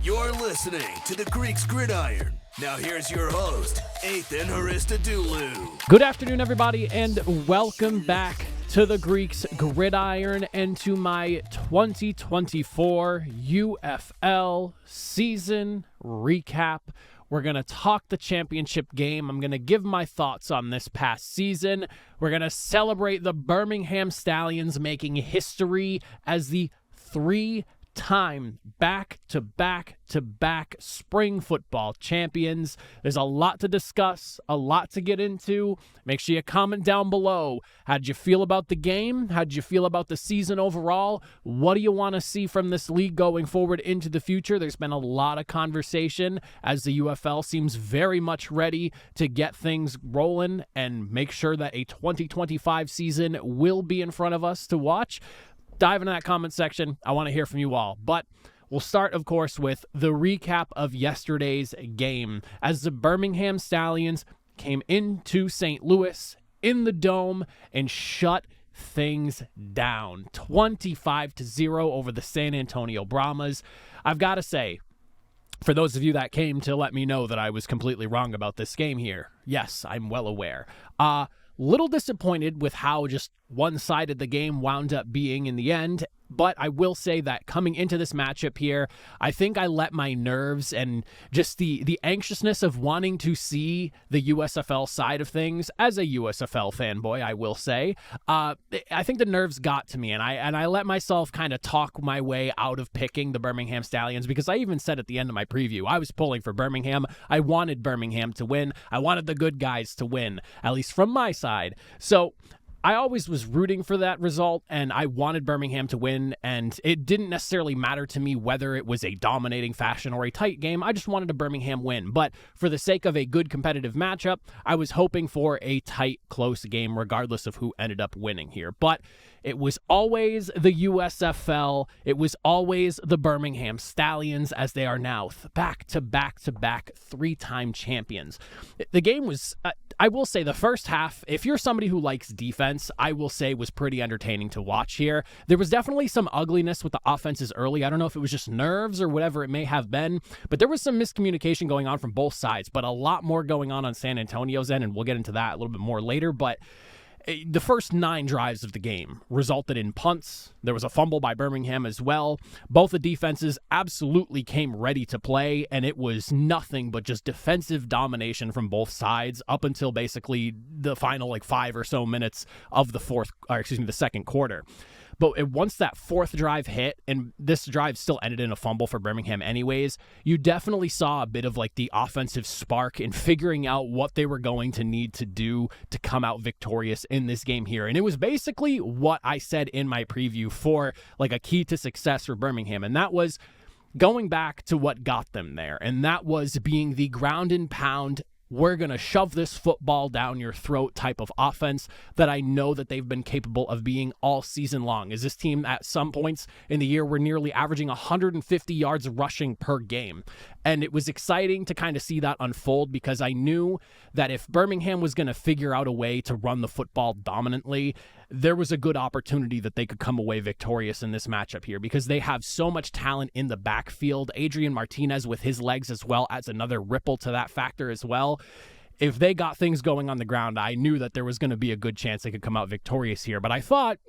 You're listening to the Greeks Gridiron. Now here's your host, Ethan Haristadoulou. Good afternoon, everybody, and welcome back to the Greeks Gridiron and to my 2024 UFL season recap. We're going to talk the championship game. I'm going to give my thoughts on this past season. We're going to celebrate the Birmingham Stallions making history as the three-time back-to-back spring football champions. There's a lot to discuss, a lot to get into. Make sure you comment down below. How'd you feel about the game? How'd you feel about the season overall? What do you want to see from this league going forward into the future? There's been a lot of conversation as the UFL seems very much ready to get things rolling and make sure that a 2025 season will be in front of us to watch. Dive into that comment section. I want to hear from you all. But we'll start, of course, with the recap of yesterday's game as the Birmingham Stallions came into St. Louis in the Dome and shut things down. 25-0 over the San Antonio Brahmas. I've got to say, for those of you that came to let me know that I was completely wrong about this game here, yes, I'm well aware. Little disappointed with how just one-sided the game wound up being in the end, but I will say that coming into this matchup here, I think I let my nerves and just the anxiousness of wanting to see the USFL side of things as a USFL fanboy, I will say, I think the nerves got to me, and I let myself kind of talk my way out of picking the Birmingham Stallions, because I even said at the end of my preview, I was pulling for Birmingham. I wanted Birmingham to win. I wanted the good guys to win, at least from my side. So I always was rooting for that result, and I wanted Birmingham to win, and it didn't necessarily matter to me whether it was a dominating fashion or a tight game. I just wanted a Birmingham win, but for the sake of a good competitive matchup, I was hoping for a tight, close game regardless of who ended up winning here. But it was always the USFL. It was always the Birmingham Stallions, as they are now back-to-back three-time champions. The game was, I will say, the first half, if you're somebody who likes defense, I will say was pretty entertaining to watch here. There was definitely some ugliness with the offenses early. I don't know if it was just nerves or whatever it may have been, but there was some miscommunication going on from both sides, but a lot more going on San Antonio's end, and we'll get into that a little bit more later. But the first 9 drives of the game resulted in punts. There was a fumble by Birmingham as well. Both the defenses absolutely came ready to play, and it was nothing but just defensive domination from both sides up until basically the final 5 or so minutes of the second quarter. But once that fourth drive hit, and this drive still ended in a fumble for Birmingham anyways, you definitely saw a bit of the offensive spark in figuring out what they were going to need to do to come out victorious in this game here. And it was basically what I said in my preview for a key to success for Birmingham. And that was going back to what got them there. And that was being the ground and pound, we're going to shove this football down your throat type of offense that I know that they've been capable of being all season long. As this team at some points in the year were nearly averaging 150 yards rushing per game. And it was exciting to kind of see that unfold, because I knew that if Birmingham was going to figure out a way to run the football dominantly, there was a good opportunity that they could come away victorious in this matchup here, because they have so much talent in the backfield. Adrian Martinez with his legs as well adds another ripple to that factor as well. If they got things going on the ground, I knew that there was going to be a good chance they could come out victorious here. But I thought,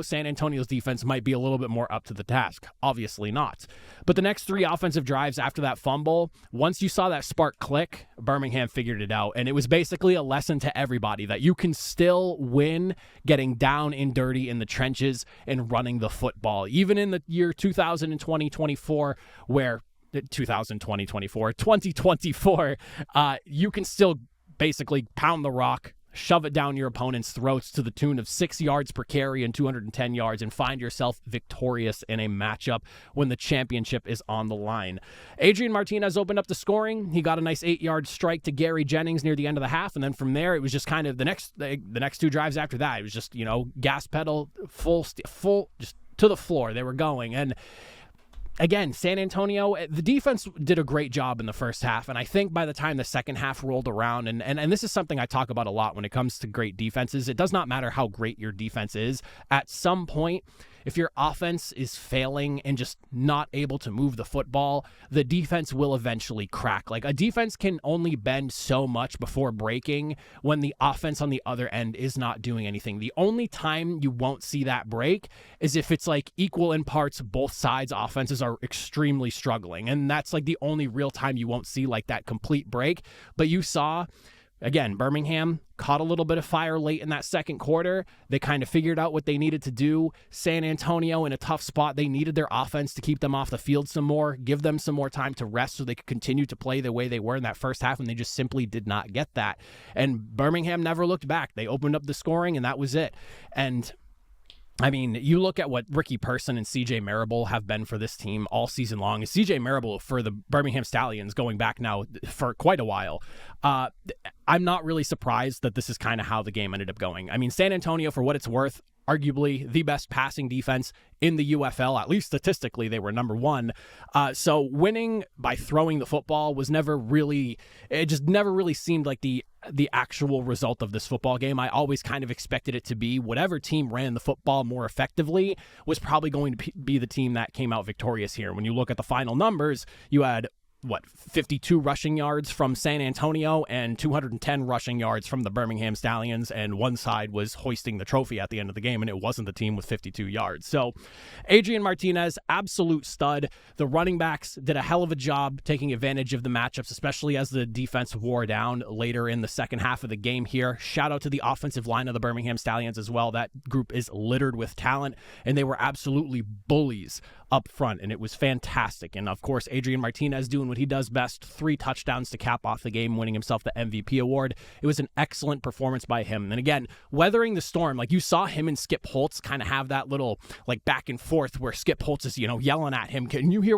San Antonio's defense might be a little bit more up to the task. Obviously not. But the next 3 offensive drives after that fumble, once you saw that spark click, Birmingham figured it out. And it was basically a lesson to everybody that you can still win getting down and dirty in the trenches and running the football. Even in the year 2024, where 2024, you can still basically pound the rock, shove it down your opponent's throats to the tune of 6 yards per carry and 210 yards, and find yourself victorious in a matchup when the championship is on the line. Adrian Martinez opened up the scoring. He got a nice 8-yard strike to Gary Jennings near the end of the half, and then from there it was just kind of the next 2 drives after that. It was just gas pedal, full just to the floor. They were going, and again, San Antonio, the defense did a great job in the first half, and I think by the time the second half rolled around, and this is something I talk about a lot when it comes to great defenses, it does not matter how great your defense is. At some point, if your offense is failing and just not able to move the football, the defense will eventually crack. Like, a defense can only bend so much before breaking when the offense on the other end is not doing anything. The only time you won't see that break is if it's like equal in parts, both sides offenses are extremely struggling. And that's like the only real time you won't see like that complete break. But you saw, again, Birmingham caught a little bit of fire late in that second quarter. They kind of figured out what they needed to do. San Antonio in a tough spot. They needed their offense to keep them off the field some more, give them some more time to rest so they could continue to play the way they were in that first half, and they just simply did not get that. And Birmingham never looked back. They opened up the scoring, and that was it. And I mean, you look at what Ricky Person and CJ Marable have been for this team all season long. CJ Marable for the Birmingham Stallions going back now for quite a while. I'm not really surprised that this is kind of how the game ended up going. I mean, San Antonio, for what it's worth, arguably the best passing defense in the UFL, at least statistically, they were number one. So winning by throwing the football was never really, it just never really seemed like the actual result of this football game. I always kind of expected it to be whatever team ran the football more effectively was probably going to be the team that came out victorious here. When you look at the final numbers, you had 52 rushing yards from San Antonio and 210 rushing yards from the Birmingham Stallions, and one side was hoisting the trophy at the end of the game, and it wasn't the team with 52 yards. So Adrian Martinez, absolute stud. The running backs did a hell of a job taking advantage of the matchups, especially as the defense wore down later in the second half of the game here. Shout out to the offensive line of the Birmingham Stallions as well. That group is littered with talent, and they were absolutely bullies up front, and it was fantastic. And of course, Adrian Martinez doing what he does best, 3 touchdowns to cap off the game, winning himself the MVP award. It was an excellent performance by him. And again, weathering the storm, like you saw him and Skip Holtz kind of have that little like back and forth where Skip Holtz is, yelling at him. Can you hear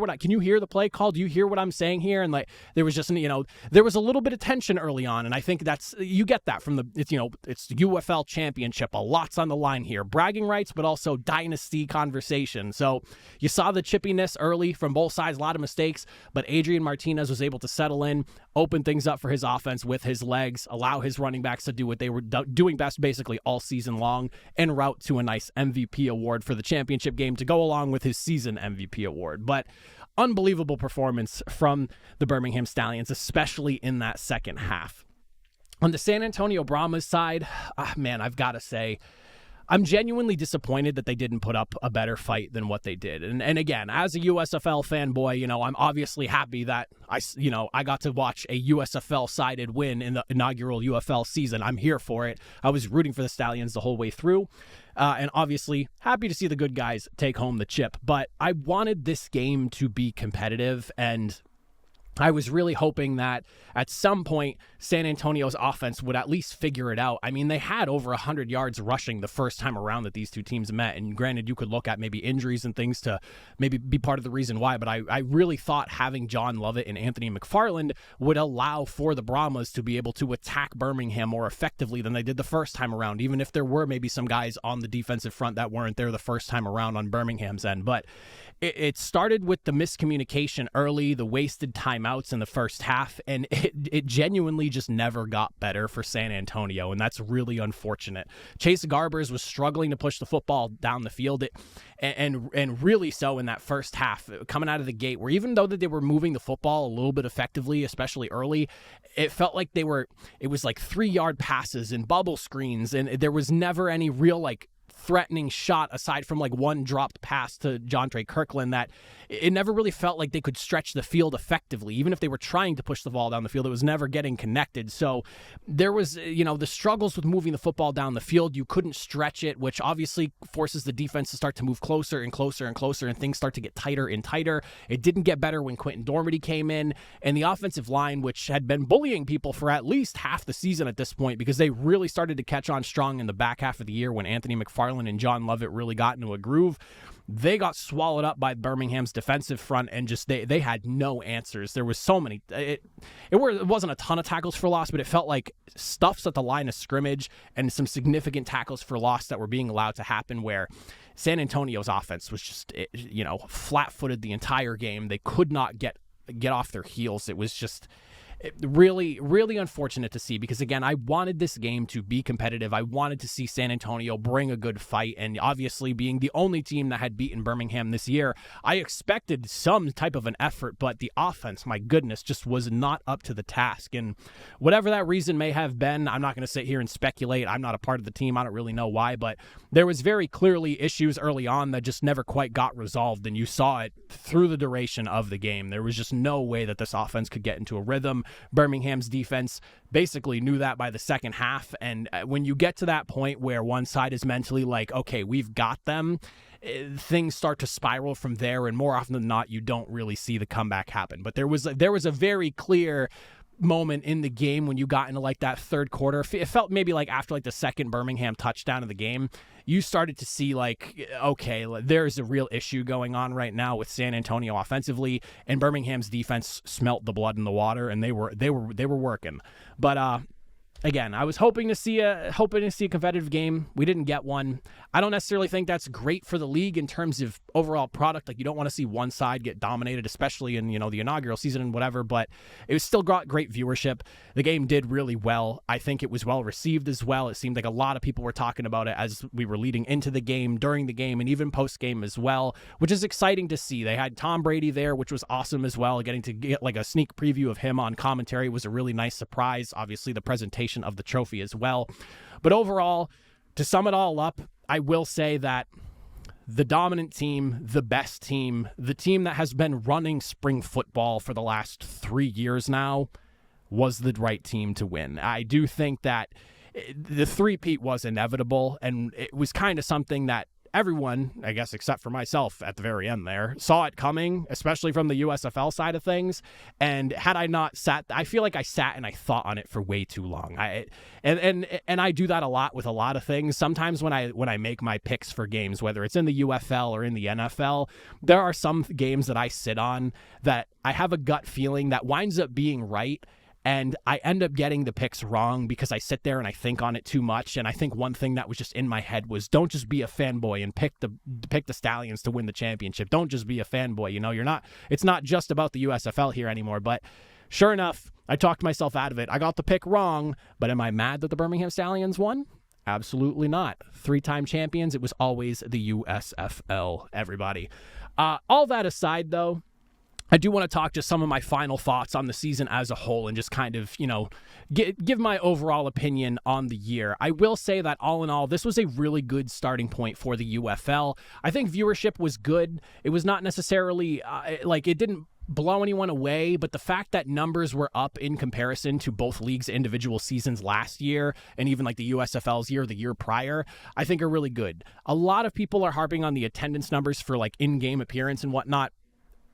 the play call? Do you hear what I'm saying here? And like, there was just, there was a little bit of tension early on. And I think you get that from it's the UFL Championship. A lot's on the line here. Bragging rights, but also dynasty conversation. So you saw the chippiness early from both sides, a lot of mistakes, but Adrian Martinez was able to settle in, open things up for his offense with his legs, allow his running backs to do what they were doing best basically all season long, en route to a nice MVP award for the championship game to go along with his season MVP award. But unbelievable performance from the Birmingham Stallions, especially in that second half. On the San Antonio Brahmas side, man, I've got to say, I'm genuinely disappointed that they didn't put up a better fight than what they did. And again, as a USFL fanboy, I'm obviously happy that I got to watch a USFL-sided win in the inaugural UFL season. I'm here for it. I was rooting for the Stallions the whole way through. And obviously happy to see the good guys take home the chip. But I wanted this game to be competitive, and I was really hoping that at some point San Antonio's offense would at least figure it out. I mean, they had over 100 yards rushing the first time around that these two teams met. And granted, you could look at maybe injuries and things to maybe be part of the reason why. But I really thought having John Lovett and Anthony McFarland would allow for the Brahmas to be able to attack Birmingham more effectively than they did the first time around, even if there were maybe some guys on the defensive front that weren't there the first time around on Birmingham's end. But it started with the miscommunication early, the wasted timeouts in the first half, and it genuinely just never got better for San Antonio, and that's really unfortunate. Chase Garbers was struggling to push the football down the field, and really so in that first half, coming out of the gate, where even though that they were moving the football a little bit effectively, especially early, it felt like it was like 3-yard passes and bubble screens, and there was never any real threatening shot aside from one dropped pass to Jontre Kirkland that it never really felt like they could stretch the field effectively. Even if they were trying to push the ball down the field, it was never getting connected. So there was, the struggles with moving the football down the field. You couldn't stretch it, which obviously forces the defense to start to move closer and closer and closer, and things start to get tighter and tighter. It didn't get better when Quentin Dormady came in, and the offensive line, which had been bullying people for at least half the season at this point, because they really started to catch on strong in the back half of the year when Anthony McFarland and John Lovett really got into a groove. They got swallowed up by Birmingham's defensive front, and just they had no answers. There was so many. It wasn't a ton of tackles for loss, but it felt like stuffs at the line of scrimmage and some significant tackles for loss that were being allowed to happen, where San Antonio's offense was just flat-footed the entire game. They could not get off their heels. It was just Really, really unfortunate to see because, again, I wanted this game to be competitive. I wanted to see San Antonio bring a good fight, and obviously being the only team that had beaten Birmingham this year, I expected some type of an effort, but the offense, my goodness, just was not up to the task. And whatever that reason may have been, I'm not going to sit here and speculate. I'm not a part of the team. I don't really know why, but there was very clearly issues early on that just never quite got resolved, and you saw it through the duration of the game. There was just no way that this offense could get into a rhythm. Birmingham's defense basically knew that by the second half, and when you get to that point where one side is mentally like, okay, we've got them, things start to spiral from there, and more often than not, you don't really see the comeback happen. But there was a very clear moment in the game when you got into like that third quarter. It felt maybe like after like the second Birmingham touchdown of the game, you started to see like, okay, there's a real issue going on right now with San Antonio offensively, and Birmingham's defense smelt the blood in the water, and they were working. But again, I was hoping to see a competitive game. We didn't get one. I don't necessarily think that's great for the league in terms of overall product. Like, you don't want to see one side get dominated, especially in, the inaugural season and whatever, but it was still got great viewership. The game did really well. I think it was well received as well. It seemed like a lot of people were talking about it as we were leading into the game, during the game, and even post-game as well, which is exciting to see. They had Tom Brady there, which was awesome as well. Getting to get like a sneak preview of him on commentary was a really nice surprise. Obviously, the presentation of the trophy as well. But overall, to sum it all up, I will say that the dominant team, the best team, the team that has been running spring football for the last 3 years now was the right team to win. I do think that the three-peat was inevitable, and it was kind of something that everyone, I guess except for myself at the very end there, saw it coming, especially from the USFL side of things. And had I not sat, I feel like I sat and I thought on it for way too long. And I do that a lot with a lot of things. Sometimes when I make my picks for games, whether it's in the UFL or in the NFL, there are some games that I sit on that I have a gut feeling that winds up being right. And I end up getting the picks wrong because I sit there and I think on it too much. And I think one thing that was just in my head was, don't just be a fanboy and pick the Stallions to win the championship. Don't just be a fanboy. It's not just about the USFL here anymore. But sure enough, I talked myself out of it. I got the pick wrong, but am I mad that the Birmingham Stallions won? Absolutely not. 3-time champions. It was always the USFL, everybody. All that aside, though, I do want to talk just some of my final thoughts on the season as a whole and just kind of, give my overall opinion on the year. I will say that all in all, this was a really good starting point for the UFL. I think viewership was good. It was not necessarily it didn't blow anyone away, but the fact that numbers were up in comparison to both leagues' individual seasons last year and even like the USFL's year, the year prior, I think are really good. A lot of people are harping on the attendance numbers for like in-game appearance and whatnot.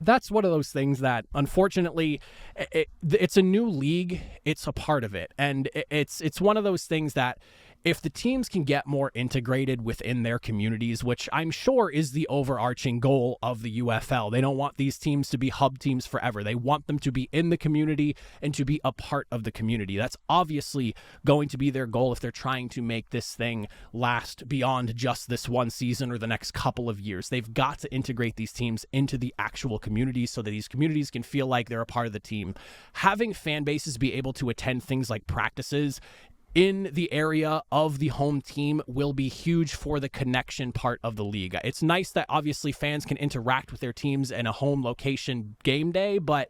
That's one of those things that, unfortunately, it's a new league. It's a part of it. And it's one of those things that if the teams can get more integrated within their communities, which I'm sure is the overarching goal of the UFL, they don't want these teams to be hub teams forever. They want them to be in the community and to be a part of the community. That's obviously going to be their goal if they're trying to make this thing last beyond just this one season or the next couple of years. They've got to integrate these teams into the actual communities so that these communities can feel like they're a part of the team. Having fan bases be able to attend things like practices in the area of the home team will be huge for the connection part of the league. It's nice that obviously fans can interact with their teams in a home location game day, but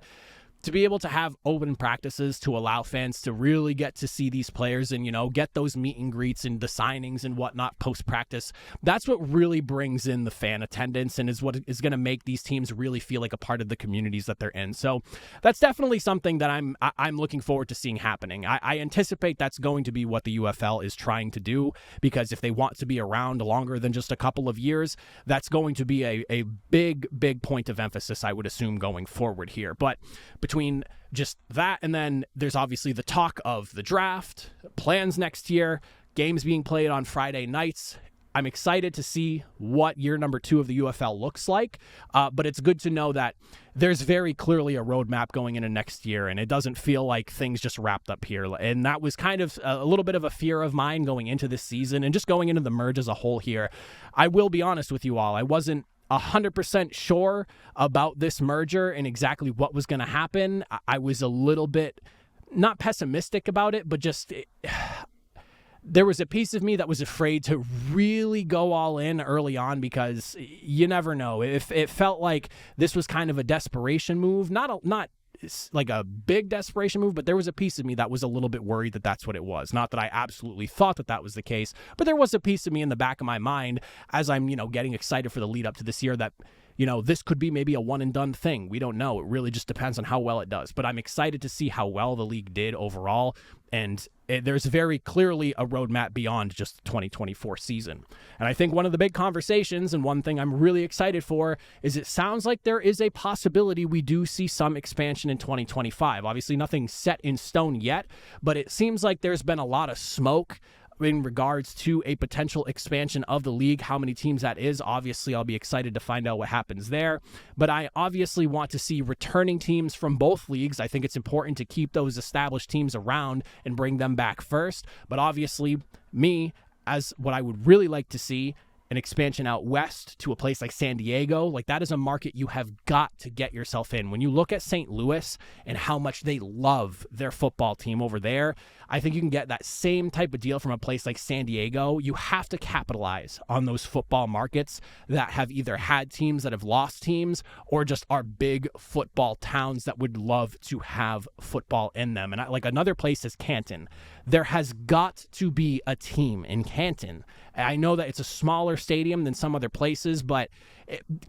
to be able to have open practices to allow fans to really get to see these players and, get those meet and greets and the signings and whatnot post-practice, that's what really brings in the fan attendance and is what is going to make these teams really feel like a part of the communities that they're in. So that's definitely something that I'm looking forward to seeing happening. I anticipate that's going to be what the UFL is trying to do, because if they want to be around longer than just a couple of years, that's going to be a big point of emphasis, I would assume, going forward here. But between just that and then there's obviously the talk of the draft, plans next year, games being played on Friday nights. I'm excited to see what year number 2 of the UFL looks like, but it's good to know that there's very clearly a roadmap going into next year, and it doesn't feel like things just wrapped up here. And that was kind of a little bit of a fear of mine going into this season and just going into the merge as a whole here. I will be honest with you all, I wasn't 100% sure about this merger and exactly what was going to happen. I was a little bit not pessimistic about it, but just there was a piece of me that was afraid to really go all in early on because you never know. If it felt like this was kind of a desperation move, not like a big desperation move, but there was a piece of me that was a little bit worried that that's what it was. Not that I absolutely thought that that was the case, but there was a piece of me in the back of my mind as I'm, getting excited for the lead up to this year that, this could be maybe a one and done thing. We don't know. It really just depends on how well it does, but I'm excited to see how well the league did overall. And there's very clearly a roadmap beyond just the 2024 season. And I think one of the big conversations and one thing I'm really excited for is it sounds like there is a possibility we do see some expansion in 2025. Obviously, nothing set in stone yet, but it seems like there's been a lot of smoke in regards to a potential expansion of the league. How many teams that is, obviously, I'll be excited to find out what happens there. But I obviously want to see returning teams from both leagues. I think it's important to keep those established teams around and bring them back first. But obviously, me, as what I would really like to see, an expansion out west to a place like San Diego, like that is a market you have got to get yourself in. When you look at St. Louis and how much they love their football team over there, I think you can get that same type of deal from a place like San Diego. You have to capitalize on those football markets that have either had teams that have lost teams or just are big football towns that would love to have football in them. And like another place is Canton. There has got to be a team in Canton. I know that it's a smaller stadium than some other places, but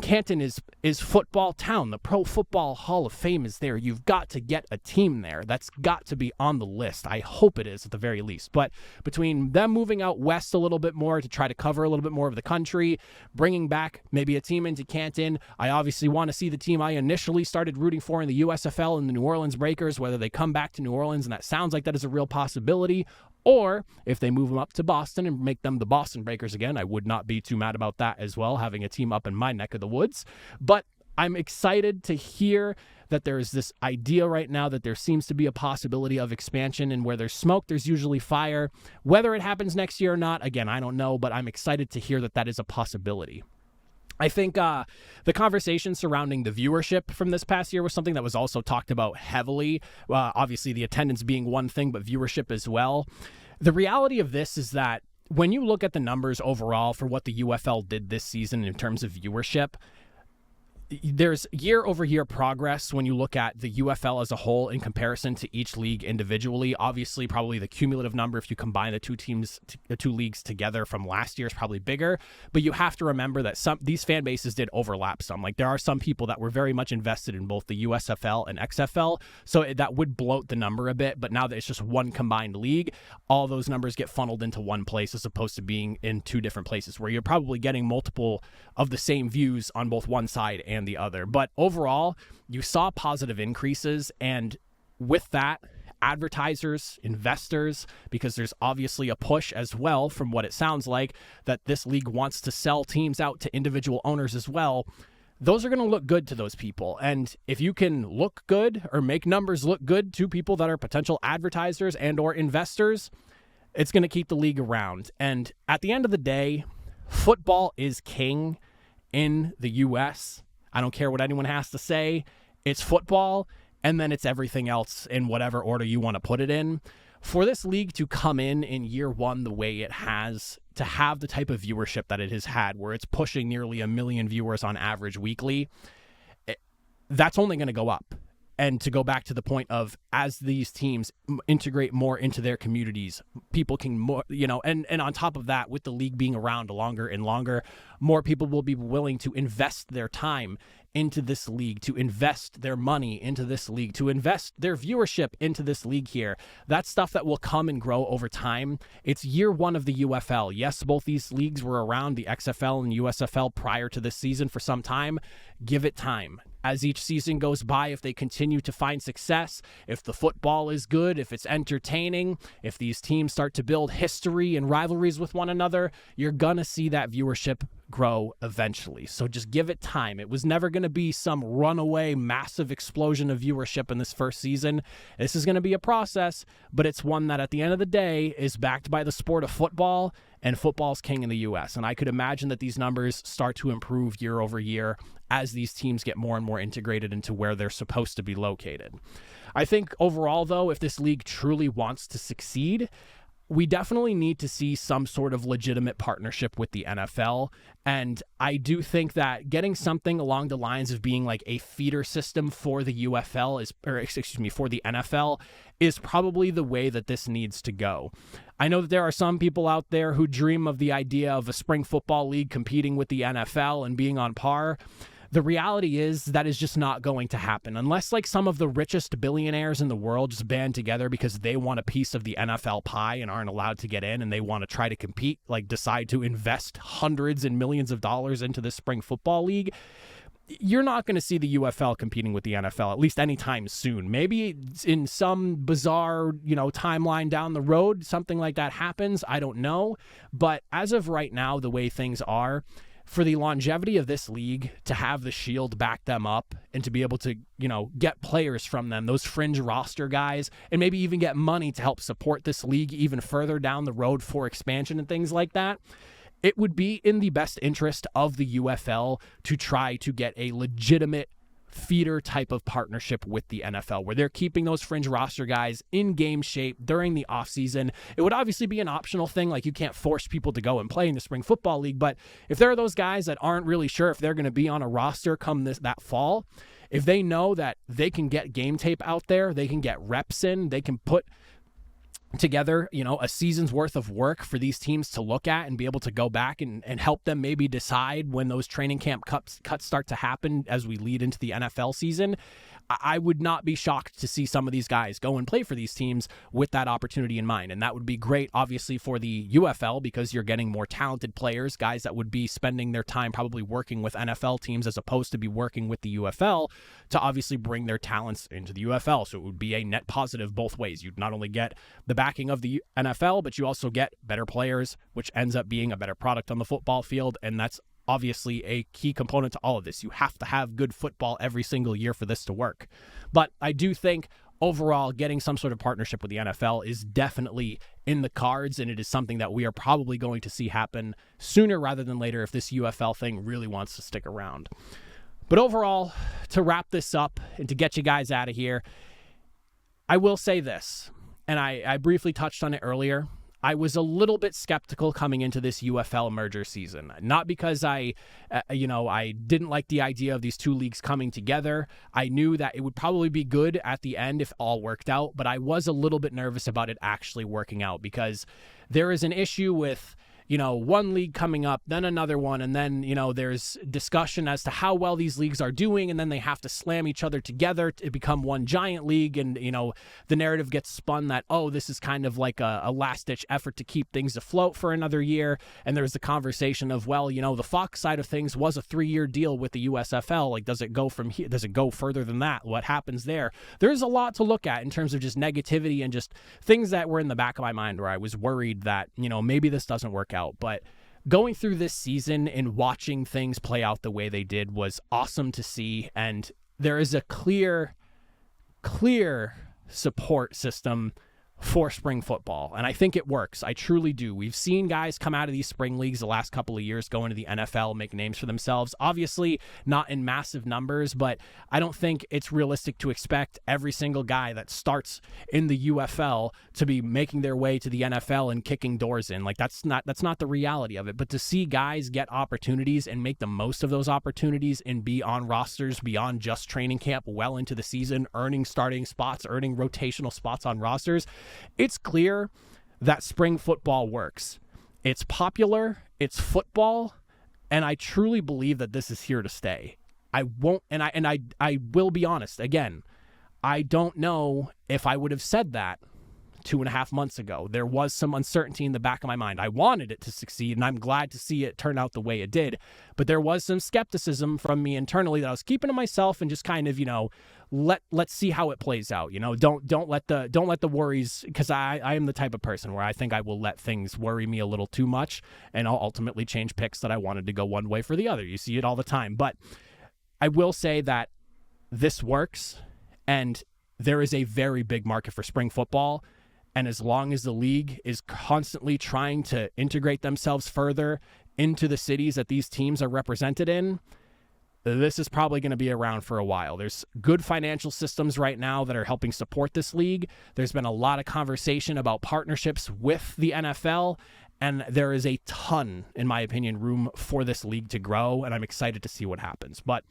Canton is football town. The Pro Football Hall of Fame is there. You've got to get a team there. That's got to be on the list. I hope it is at the very least. But between them moving out west a little bit more to try to cover a little bit more of the country, bringing back maybe a team into Canton, I obviously want to see the team I initially started rooting for in the USFL and the New Orleans Breakers, whether they come back to New Orleans, and that sounds like that is a real possibility, or if they move them up to Boston and make them the Boston Breakers again. I would not be too mad about that as well, having a team up in my neck of the woods. But I'm excited to hear that there's this idea right now that there seems to be a possibility of expansion, and where there's smoke, there's usually fire. Whether it happens next year or not, again, I don't know, but I'm excited to hear that that is a possibility. I think the conversation surrounding the viewership from this past year was something that was also talked about heavily. Obviously, the attendance being one thing, but viewership as well. The reality of this is that when you look at the numbers overall for what the UFL did this season in terms of viewership, there's year-over-year progress when you look at the UFL as a whole in comparison to each league individually. Obviously, probably the cumulative number, if you combine the two leagues together from last year, is probably bigger. But you have to remember that these fan bases did overlap some. Like, there are some people that were very much invested in both the USFL and XFL, so that would bloat the number a bit. But now that it's just one combined league, all those numbers get funneled into one place as opposed to being in two different places, where you're probably getting multiple of the same views on both one side and the other. But overall, you saw positive increases, and with that, advertisers, investors, because there's obviously a push as well from what it sounds like that this league wants to sell teams out to individual owners as well. Those are going to look good to those people. And if you can look good or make numbers look good to people that are potential advertisers and or investors, it's going to keep the league around. And at the end of the day, football is king in the U.S. I don't care what anyone has to say. It's football, and then it's everything else in whatever order you want to put it in. For this league to come in year one the way it has, to have the type of viewership that it has had, where it's pushing nearly 1 million viewers on average weekly, that's only going to go up. And to go back to the point of, as these teams integrate more into their communities, people can more, and on top of that, with the league being around longer and longer, more people will be willing to invest their time into this league, to invest their money into this league, to invest their viewership into this league here. That's stuff that will come and grow over time. It's year one of the UFL. Yes, both these leagues were around, the XFL and USFL, prior to this season for some time. Give it time. As each season goes by, if they continue to find success, if the football is good, if it's entertaining, if these teams start to build history and rivalries with one another, you're going to see that viewership grow eventually. So just give it time. It was never going to be some runaway massive explosion of viewership in this first season. This is going to be a process, but it's one that at the end of the day is backed by the sport of football, and football's king in the U.S. And I could imagine that these numbers start to improve year over year as these teams get more and more integrated into where they're supposed to be located. I think overall, though, if this league truly wants to succeed, we definitely need to see some sort of legitimate partnership with the NFL. And I do think that getting something along the lines of being like a feeder system for the for the NFL is probably the way that this needs to go. I know that there are some people out there who dream of the idea of a spring football league competing with the NFL and being on par. The reality is that is just not going to happen unless like some of the richest billionaires in the world just band together because they want a piece of the NFL pie and aren't allowed to get in and they want to try to compete, like decide to invest hundreds and millions of dollars into this spring football league. You're not going to see the UFL competing with the NFL, at least anytime soon. Maybe in some bizarre, timeline down the road, something like that happens. I don't know. But as of right now, the way things are, for the longevity of this league, to have the Shield back them up and to be able to, get players from them, those fringe roster guys, and maybe even get money to help support this league even further down the road for expansion and things like that, it would be in the best interest of the UFL to try to get a legitimate feeder type of partnership with the NFL where they're keeping those fringe roster guys in game shape during the offseason. It would obviously be an optional thing. Like you can't force people to go and play in the spring football league. But if there are those guys that aren't really sure if they're going to be on a roster come that fall, if they know that they can get game tape out there, they can get reps in, they can put together, a season's worth of work for these teams to look at and be able to go back and help them maybe decide when those training camp cuts start to happen as we lead into the NFL season. I would not be shocked to see some of these guys go and play for these teams with that opportunity in mind. And that would be great, obviously, for the UFL because you're getting more talented players, guys that would be spending their time probably working with NFL teams as opposed to be working with the UFL to obviously bring their talents into the UFL. So it would be a net positive both ways. You'd not only get the backing of the NFL, but you also get better players, which ends up being a better product on the football field. And that's obviously a key component to all of this. You have to have good football every single year for this to work. But I do think overall getting some sort of partnership with the NFL is definitely in the cards, and it is something that we are probably going to see happen sooner rather than later if this UFL thing really wants to stick around. But overall, to wrap this up and to get you guys out of here, I will say this, and I briefly touched on it earlier. I was a little bit skeptical coming into this UFL merger season, not because I didn't like the idea of these two leagues coming together. I knew that it would probably be good at the end if all worked out, but I was a little bit nervous about it actually working out because there is an issue with one league coming up, then another one, and then, there's discussion as to how well these leagues are doing, and then they have to slam each other together to become one giant league, and, the narrative gets spun that, this is kind of like a last-ditch effort to keep things afloat for another year, and there's the conversation of, the Fox side of things was a 3-year deal with the USFL, like, does it go from here, does it go further than that, what happens there? There's a lot to look at in terms of just negativity and just things that were in the back of my mind where I was worried that, maybe this doesn't work out. But going through this season and watching things play out the way they did was awesome to see. And there is a clear support system for spring football. And I think it works. I truly do. We've seen guys come out of these spring leagues the last couple of years go into the NFL, make names for themselves. Obviously not in massive numbers, but I don't think it's realistic to expect every single guy that starts in the UFL to be making their way to the NFL and kicking doors in. Like that's not the reality of it. But to see guys get opportunities and make the most of those opportunities and be on rosters beyond just training camp well into the season, earning starting spots, earning rotational spots on rosters, it's clear that spring football works. It's popular, it's football, and I truly believe that this is here to stay. I will be honest. Again, I don't know if I would have said that 2.5 months ago. There was some uncertainty in the back of my mind. I wanted it to succeed, and I'm glad to see it turn out the way it did. But there was some skepticism from me internally that I was keeping to myself and just kind of, let's see how it plays out. Don't let the worries, because I am the type of person where I think I will let things worry me a little too much, and I'll ultimately change picks that I wanted to go one way for the other. You see it all the time. But I will say that this works, and there is a very big market for spring football. And as long as the league is constantly trying to integrate themselves further into the cities that these teams are represented in, this is probably going to be around for a while. There's good financial systems right now that are helping support this league. There's been a lot of conversation about partnerships with the NFL, and there is a ton, in my opinion, room for this league to grow, and I'm excited to see what happens. But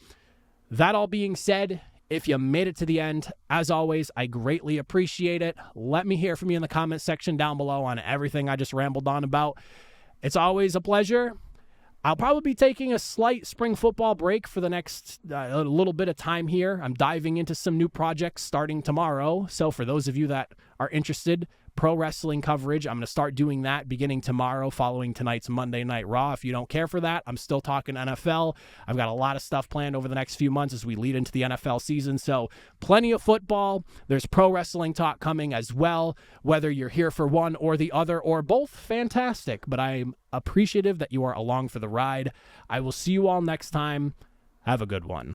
that all being said, if you made it to the end, as always, I greatly appreciate it. Let me hear from you in the comment section down below on everything I just rambled on about. It's always a pleasure. I'll probably be taking a slight spring football break for the next little bit of time here. I'm diving into some new projects starting tomorrow. So for those of you that are interested, pro wrestling coverage, I'm going to start doing that beginning tomorrow following tonight's Monday Night Raw. If you don't care for that, I'm still talking NFL. I've got a lot of stuff planned over the next few months as we lead into the NFL season. So plenty of football. There's pro wrestling talk coming as well. Whether you're here for one or the other or both, fantastic. But I'm appreciative that you are along for the ride. I will see you all next time. Have a good one.